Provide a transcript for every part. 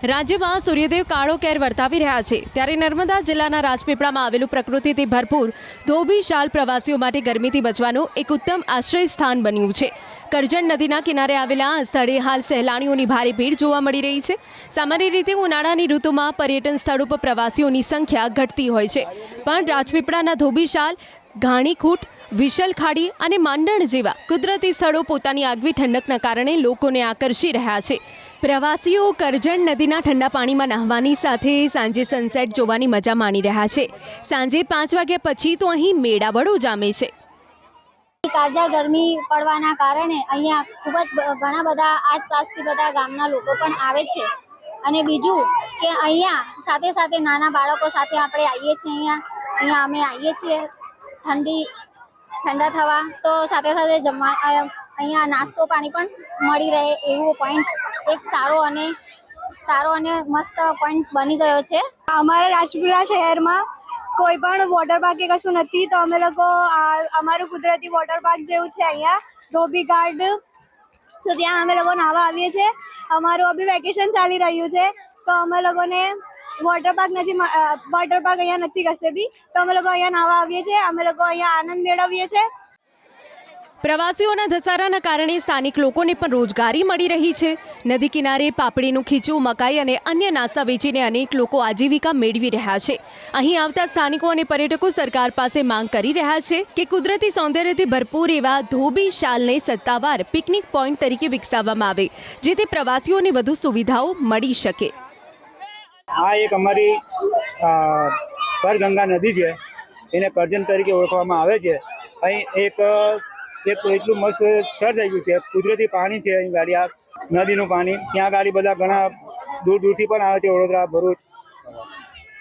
રાજ્યમાં સૂર્યદેવ કાળો કેર વર્તાવી રહ્યા છે ત્યારે નર્મદા જિલ્લાના રાજપીપળામાં આવેલું પ્રકૃતિથી ભરપૂર ધોબીશાલ પ્રવાસીઓ માટે ગરમીથી બચવાનું એક ઉત્તમ આશ્રય સ્થાન બન્યું છે। કરજણ નદીના કિનારે આવેલા આ સ્થળે હાલ સહેલાણીઓની ભારે ભીડ જોવા મળી રહી છે। સામાન્ય રીતે ઉનાળાની ઋતુમાં પર્યટન સ્થળો પર પ્રવાસીઓની સંખ્યા ઘટતી હોય છે, પણ રાજપીપળાના ધોબીશાલ, ઘાણીખૂટ, વિશલ ખાડી અને માંડણ જેવા કુદરતી સ્થળો પોતાની આગવી ઠંડકના કારણે લોકોને આકર્ષી રહ્યા છે। પ્રવાસીઓ કરજણ નદીના ઠંડા પાણીમાં નહાવાની સાથે સાંજે સનસેટ જોવાની મજા માણી રહ્યા છે। સાંજે 5 વાગ્યા પછી તો અહીં મેળાવડો જામે છે। કાળઝાળ ગરમી પડવાના કારણે અહીંયા ખૂબ જ ઘણા બધા આસપાસથી બધા ગામના લોકો પણ આવે છે। અને બીજું કે અહીંયા સાથે સાથે નાના બાળકો સાથે આપણે આવીએ છીએ। અહીંયા અમે આવીએ છીએ ઠંડા થવા, તો સાથે સાથે જમવા અહીંયા નાસ્તો પાણી પણ મળી રહે એવો પોઈન્ટ એક સારો અને મસ્ત પોઈન્ટ બની ગયો છે। અમારા રાજપીપળા શહેરમાં કોઈ પણ વોટર પાર્ક કે કશું નથી, તો અમે લોકો અમારું કુદરતી વોટર પાર્ક જેવું છે અહીંયા ધોબી ગાર્ડ, તો ત્યાં અમે લોકો નાહવા આવીએ છીએ। અમારું અભી વેકેશન ચાલી રહ્યું છે, તો અમે લોકોને વોટર પાર્ક અહીંયા નથી કશે બી, તો અમે લોકો અહીંયા નાહવા આવીએ છીએ। અમે લોકો અહીંયા આનંદ મેળવીએ છીએ। પ્રવાસીઓના ધસારાના કારણે સ્થાનિક લોકોને પણ રોજગારી મળી રહી છે। નદી કિનારે પાપડીનું ખીચું, મકાઈ અને અન્ય નાસ્તા વેચીને અનેક લોકો આજીવિકા મેળવી રહ્યા છે। અહીં આવતા સ્થાનિકો અને પર્યટકો સરકાર પાસે માંગ કરી રહ્યા છે કે કુદરતી સૌંદર્યથી ભરપૂર એવા ધોબીશાલને સત્તાવાર પિકનિક પોઈન્ટ તરીકે વિકસાવવામાં આવે, જેથી પ્રવાસીઓને વધુ સુવિધાઓ મળી શકે। આ એક અમારી પરગંગા નદી છે, એને કરજણ તરીકે ઓળખવામાં આવે છે। અહીં એક એટલું મસ્ત સ્થળ થઈ ગયું છે, કુદરતી પાણી છે। અહીં ગાડી આ નદીનું પાણી, ત્યાં ગાડી બધા ઘણા દૂર દૂરથી પણ આવે છે, વડોદરા, ભરૂચ,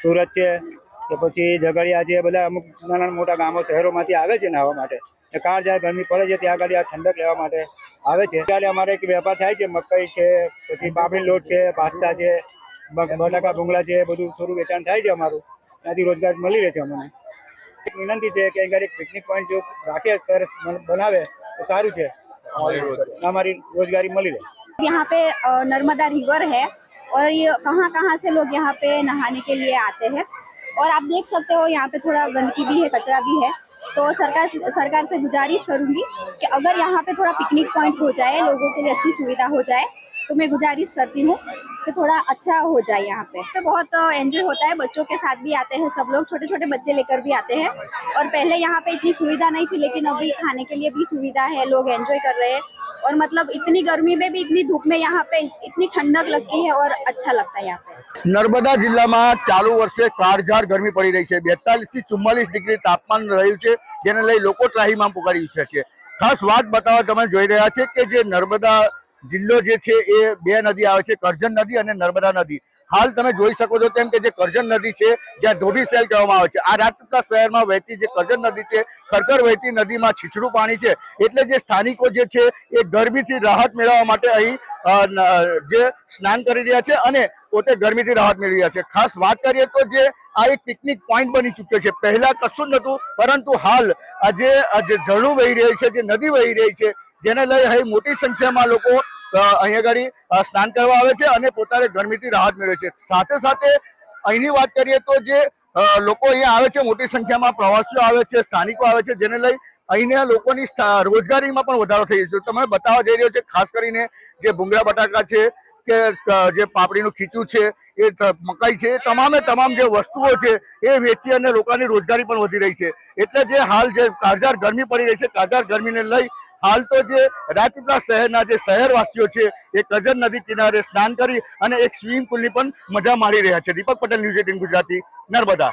સુરત છે કે પછી ઝઘડિયા છે, બધા અમુક નાના મોટા ગામો શહેરોમાંથી આવે છે નાહવા માટે। કાળઝાળ ગરમી પડે છે ત્યાં ગાડી આ ઠંડક લેવા માટે આવે છે। ત્યારે અમારે એક વેપાર થાય છે, મકાઈ છે, પછી પાપડી લોટ છે, પાસ્તા છે, બટાકા ભૂંગળા છે, બધું થોડું વેચાણ થાય છે અમારું, ત્યાંથી રોજગાર મળી રહે છે અમને। એક વિનંતી છે કે અહીં એક પિકનિક પોઈન્ટ જો રાખે, સરસ બનાવે તો સારું છે, हमारी रोजगारी मिली रहे। यहाँ पे नर्मदा रिवर है और ये कहाँ से लोग यहाँ पे नहाने के लिए आते हैं, और आप देख सकते हो यहाँ पे थोड़ा गंदगी भी है, कचरा भी है। तो सरकार से गुजारिश करूँगी कि अगर यहाँ पे थोड़ा पिकनिक पॉइंट हो जाए, लोगों के लिए अच्छी सुविधा हो जाए, तो मैं गुजारिश करती हूँ कि थोड़ा अच्छा हो जाए। यहाँ पे बहुत एंजॉय होता है, बच्चों के साथ भी आते हैं सब लोग, छोटे छोटे बच्चे लेकर भी आते हैं। और पहले यहाँ पे इतनी सुविधा नहीं थी, लेकिन अभी खाने के लिए भी सुविधा है, लोग एंजॉय कर रहे हैं। और मतलब इतनी गर्मी में भी, इतनी धूप में यहाँ पे इतनी ठंडक लगती है और अच्छा लगता है। यहाँ पे नर्मदा जिला में चालू वर्षे काळझाळ गरमी पड़ी रही है। 42 થી 44 डिग्री तापमान रह्यु छे, जेने लई लोको ત્રાહિમામ पुकारी छे। खास बात बतावा तमे जोई रह्या छे के जे नर्मदा जिल्लो जे छे ए बे नदी आवे छे, करजण नदी अने नर्मदा नदी। हाल तमे जोई शको छो तेम के जे करजण नदी छे, ज्यां धोबीशाल कहेवामां आवे छे, आ રાજપીપળા શહેરમાં વહેતી જે કરજણ નદી છે, ખરખર વહેતી નદીમાં છીછરું પાણી છે, એટલે જે સ્થાનિકો જે છે એ ગરમીથી રાહત મેળવવા માટે અહીં જે સ્નાન કરી રહ્યા છે અને પોતે ગરમીથી રાહત મેળવી રહ્યા છે। ખાસ વાત કરીએ તો જે આ એક પિકનિક પોઈન્ટ બની ચૂક્યો છે, પહેલા કશું જ નહોતું, પરંતુ હાલ આજે ઝરણું વહી રહી છે, જે નદી વહી રહી છે, જેને લઈ અહીં મોટી સંખ્યામાં લોકો અહીંયા આગળ સ્નાન કરવા આવે છે અને પોતાને ગરમીથી રાહત મેળવે છે। સાથે સાથે અહીંની વાત કરીએ તો જે લોકો અહીંયા આવે છે, મોટી સંખ્યામાં પ્રવાસીઓ આવે છે, સ્થાનિકો આવે છે, જેને લઈ અહીંના લોકોની રોજગારીમાં પણ વધારો થઈ રહ્યો છે। તમે બતાવવા જઈ રહ્યો છે ખાસ કરીને જે ભૂંગળા બટાકા છે કે જે પાપડીનું ખીચું છે, એ મકાઈ છે, તમામે તમામ જે વસ્તુઓ છે એ વેચી અને લોકોની રોજગારી પણ વધી રહી છે। એટલે જે હાલ જે કાળઝાળ ગરમી પડી રહી છે, કાળઝાળ ગરમીને લઈ હાલ તો જે રાજપીપળા શહેરના જે શહેરવાસીઓ છે એ કરજણ નદી કિનારે સ્નાન કરી અને એક સ્વિમિંગ પુલની પણ મજા માણી રહ્યા છે। દીપક પટેલ, ન્યૂઝ 18 ગુજરાતી, નર્મદા।